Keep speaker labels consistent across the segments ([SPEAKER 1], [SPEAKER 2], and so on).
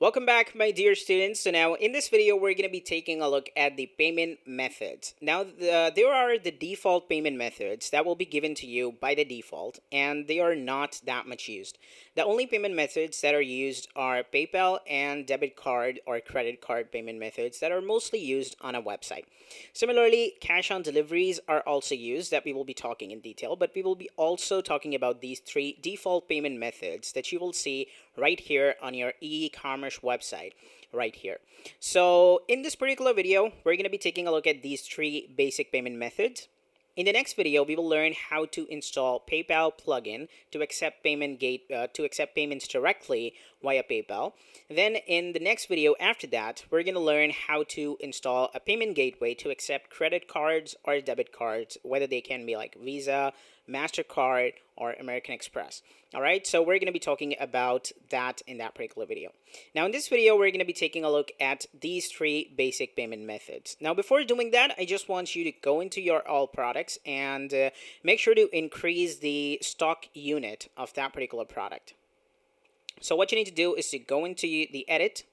[SPEAKER 1] Welcome back, my dear students. So now in this video, we're going to be taking a look at the payment methods. Now, there are the default payment methods that will be given to you by the default, and they are not that much used. The only payment methods that are used are PayPal and debit card or credit card payment methods that are mostly used on a website. Similarly, cash on deliveries are also used that we will be talking in detail, but we will be also talking about these three default payment methods that you will see right here on your e-commerce website right here. So in this particular video, we're going to be taking a look at these three basic payment methods. In the next video, we will learn how to install PayPal plugin to accept payments directly via PayPal. Then in the next video after that, we're going to learn how to install a payment gateway to accept credit cards or debit cards, whether they can be like Visa, MasterCard, or American Express. All right, so we're going to be talking about that in that particular video. Now, in this video, we're going to be taking a look at these three basic payment methods. Now, before doing that, I just want you to go into your all products and make sure to increase the stock unit of that particular product. So what you need to do is to go into the edit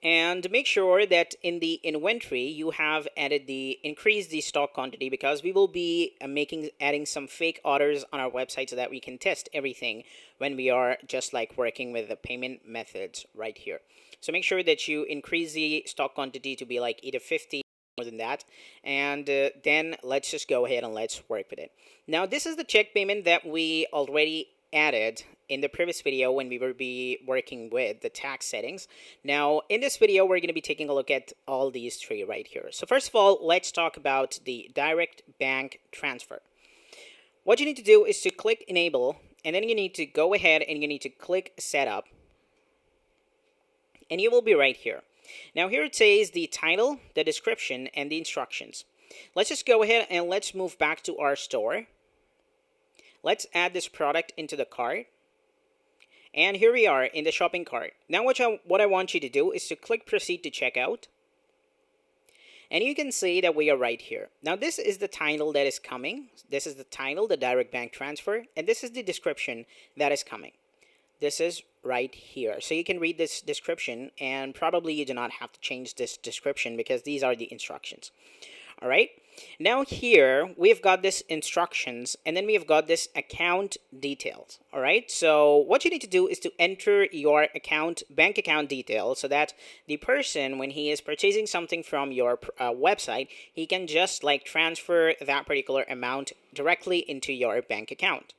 [SPEAKER 1] and make sure that in the inventory you have added the increase the stock quantity, because we will be adding some fake orders on our website so that we can test everything when we are just like working with the payment methods right here. So make sure that you increase the stock quantity to be like either 50 more than that, and then let's just go ahead and let's work with it. Now, this is the check payment that we already added in the previous video when we will be working with the tax settings. Now, in this video, we're going to be taking a look at all these three right here. So first of all, let's talk about the direct bank transfer. What you need to do is to click enable, and then you need to go ahead and you need to click setup, and you will be right here. Now, here it says the title, the description, and the instructions. Let's just go ahead and let's move back to our store. Let's add this product into the cart. And here we are in the shopping cart. Now what I want you to do is to click proceed to checkout. And you can see that we are right here. Now this is the title that is coming. This is the title, the direct bank transfer. And this is the description that is coming. This is right here. So you can read this description, and probably you do not have to change this description because these are the instructions. All right. Now here we've got this instructions, and then we've got this account details. All right. So what you need to do is to enter your bank account details so that the person, when he is purchasing something from your website, he can just like transfer that particular amount directly into your bank account.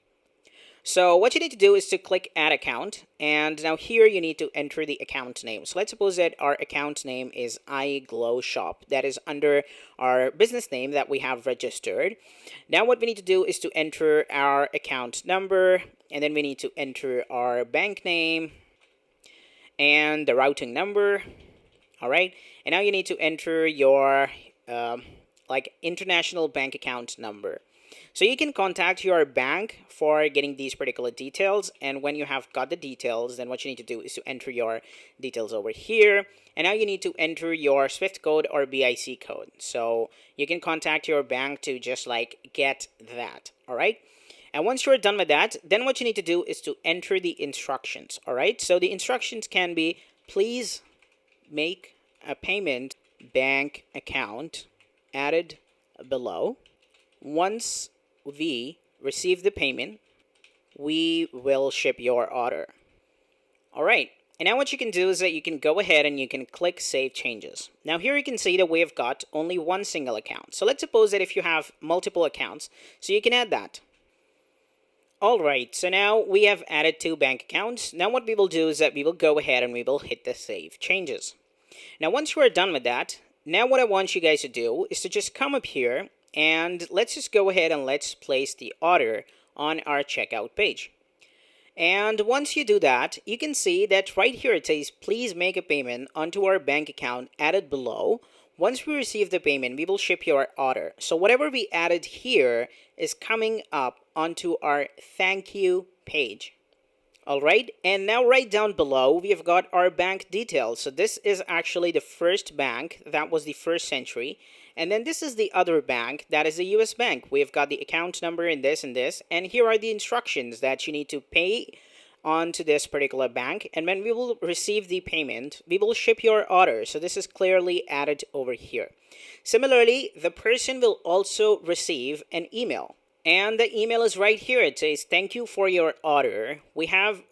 [SPEAKER 1] So what you need to do is to click add account, and now here you need to enter the account name. So let's suppose that our account name is iGlow Shop. That is under our business name that we have registered. Now what we need to do is to enter our account number, and then we need to enter our bank name and the routing number. All right, and now you need to enter your like international bank account number. So you can contact your bank for getting these particular details, and when you have got the details, then what you need to do is to enter your details over here. And now you need to enter your SWIFT code or BIC code. So you can contact your bank to just like get that. All right. And once you're done with that, then what you need to do is to enter the instructions. All right. So the instructions can be, please make a payment bank account added below. Once we receive the payment, we will ship your order. All right. And now what you can do is that you can go ahead and you can click Save Changes. Now here you can see that we have got only one single account. So let's suppose that if you have multiple accounts, so you can add that. All right. So now we have added 2 bank accounts. Now what we will do is that we will go ahead and we will hit the Save Changes. Now once you are done with that, now what I want you guys to do is to just come up here, and let's just go ahead and let's place the order on our checkout page. And once you do that, you can see that right here it says, please make a payment onto our bank account added below. Once we receive the payment, we will ship your order. So whatever we added here is coming up onto our thank you page. All right, and now right down below, we've got our bank details. So this is actually the first bank. That was the first century. And then this is the other bank. That is the US bank. We've got the account number in this and this. And here are the instructions that you need to pay onto this particular bank, and when we will receive the payment, we will ship your order. So this is clearly added over here. Similarly, the person will also receive an email. And the email is right here. It says, thank you for your order. We have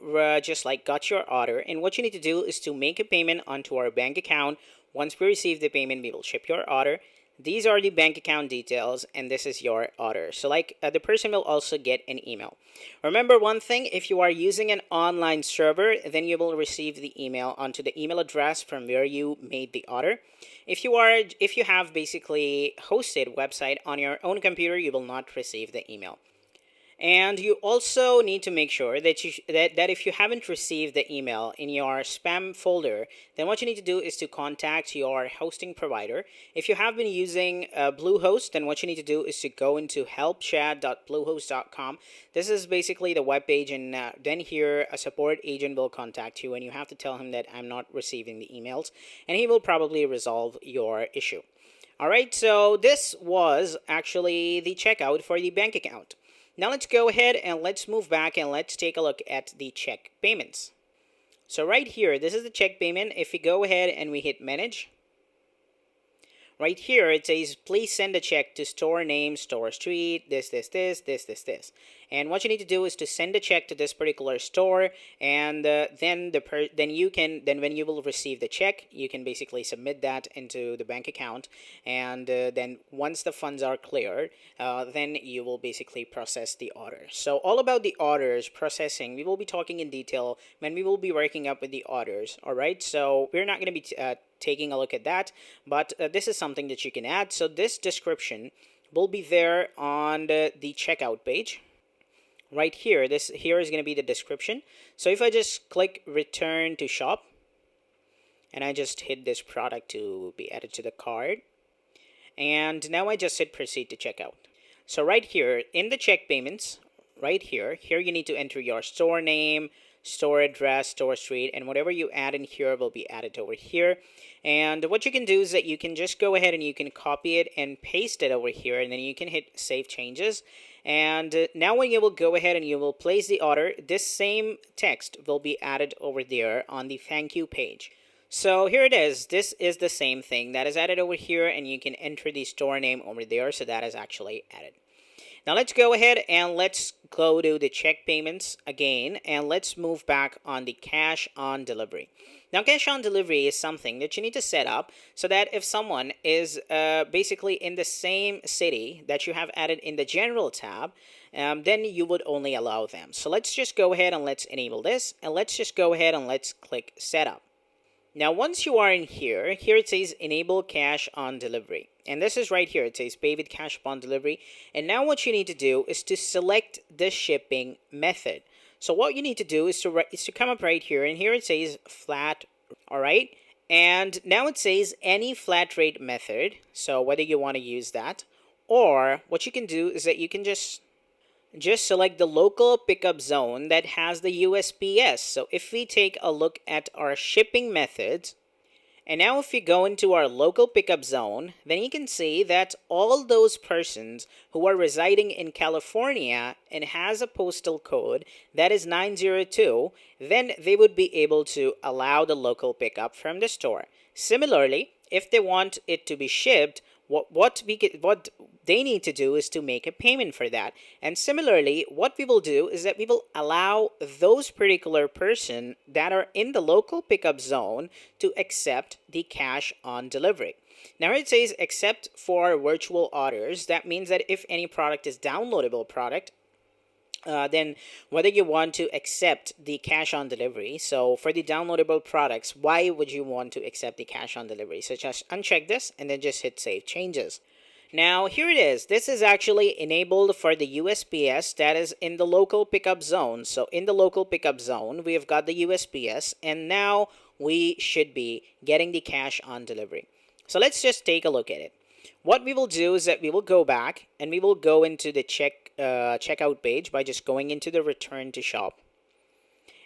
[SPEAKER 1] just like got your order. And what you need to do is to make a payment onto our bank account. Once we receive the payment, we will ship your order. These are the bank account details, and this is your order. So like the person will also get an email. Remember one thing, if you are using an online server, then you will receive the email onto the email address from where you made the order. If you have basically hosted website on your own computer, you will not receive the email. And you also need to make sure that that if you haven't received the email in your spam folder, then what you need to do is to contact your hosting provider. If you have been using Bluehost, then what you need to do is to go into help.chat.bluehost.com. This is basically the web page, and then here a support agent will contact you, and you have to tell him that I'm not receiving the emails, and he will probably resolve your issue. All right, so this was actually the checkout for the bank account. Now let's go ahead and let's move back and let's take a look at the check payments. So right here, this is the check payment. If we go ahead and we hit manage, right here it says please send a check to store name, store street, this. And what you need to do is to send a check to this particular store, and then when you will receive the check, you can basically submit that into the bank account, and then once the funds are cleared, then you will basically process the order. So all about the orders processing, we will be talking in detail when we will be working up with the orders. All right, so we're not going to be taking a look at that, but this is something that you can add. So this description will be there on the checkout page. Right here, this here is going to be the description. So if I just click return to shop, and I just hit this product to be added to the cart, and now I just hit proceed to checkout. So right here in the check payments, right here you need to enter your store name, store address, store street, and whatever you add in here will be added over here. And what you can do is that you can just go ahead and you can copy it and paste it over here, and then you can hit save changes. And now when you will go ahead and you will place the order, this same text will be added over there on the thank you page. So here it is. This is the same thing that is added over here, and you can enter the store name over there. So that is actually added. Now let's go ahead and let's go to the check payments again, and let's move back on the cash on delivery. Now cash on delivery is something that you need to set up so that if someone is basically in the same city that you have added in the general tab, then you would only allow them. So let's just go ahead and let's enable this, and let's just go ahead and let's click setup. Now, once you are in here it says enable cash on delivery. And this is right here. It says pay with cash upon delivery. And now what you need to do is to select the shipping method. So what you need to do is to come up right here. And here it says flat. All right. And now it says any flat rate method. So whether you want to use that, or what you can do is that you can just select the local pickup zone that has the USPS. So if we take a look at our shipping methods, and now if we go into our local pickup zone, then you can see that all those persons who are residing in California and has a postal code that is 902, then they would be able to allow the local pickup from the store. Similarly, if they want it to be shipped, what they need to do is to make a payment for that. And similarly, what we will do is that we will allow those particular person that are in the local pickup zone to accept the cash on delivery. Now it says except for virtual orders. That means that if any product is downloadable product, then whether you want to accept the cash on delivery. So for the downloadable products, why would you want to accept the cash on delivery? So just uncheck this and then just hit save changes. Now here it is. This is actually enabled for the USPS that is in the local pickup zone. So in the local pickup zone, we have got the USPS, and now we should be getting the cash on delivery. So let's just take a look at it. What we will do is that we will go back and we will go into the checkout page by just going into the return to shop.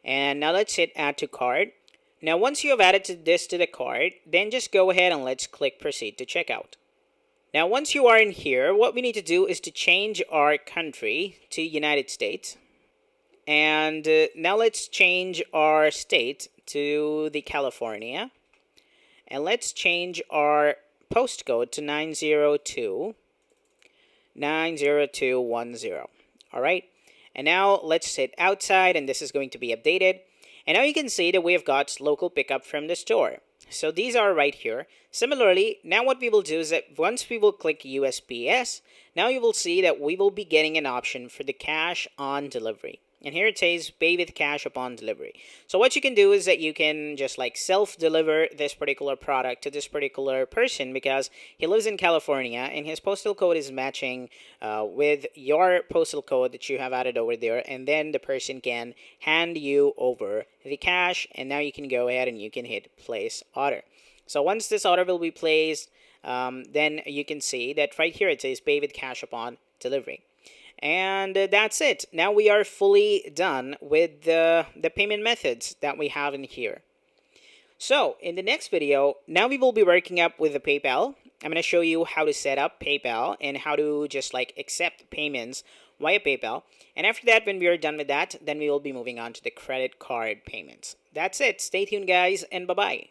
[SPEAKER 1] And now let's hit add to cart. Now once you have added this to the cart, then just go ahead and let's click proceed to checkout. Now once you are in here, what we need to do is to change our country to United States. And now let's change our state to the California. And let's change our postcode to 90210. All right. And now let's sit outside, and this is going to be updated. And now you can see that we have got local pickup from the store. So these are right here. Similarly, now what we will do is that once we will click USPS, now you will see that we will be getting an option for the cash on delivery. And here it says pay with cash upon delivery. So what you can do is that you can just like self-deliver this particular product to this particular person because he lives in California and his postal code is matching with your postal code that you have added over there. And then the person can hand you over the cash. And now you can go ahead and you can hit place order. So once this order will be placed, then you can see that right here it says pay with cash upon delivery. And that's it. Now we are fully done with the payment methods that we have in here. So in the next video, now we will be working up with the PayPal. I'm going to show you how to set up PayPal and how to just like accept payments via PayPal. And after that, when we are done with that, then we will be moving on to the credit card payments. That's it. Stay tuned, guys, and bye-bye.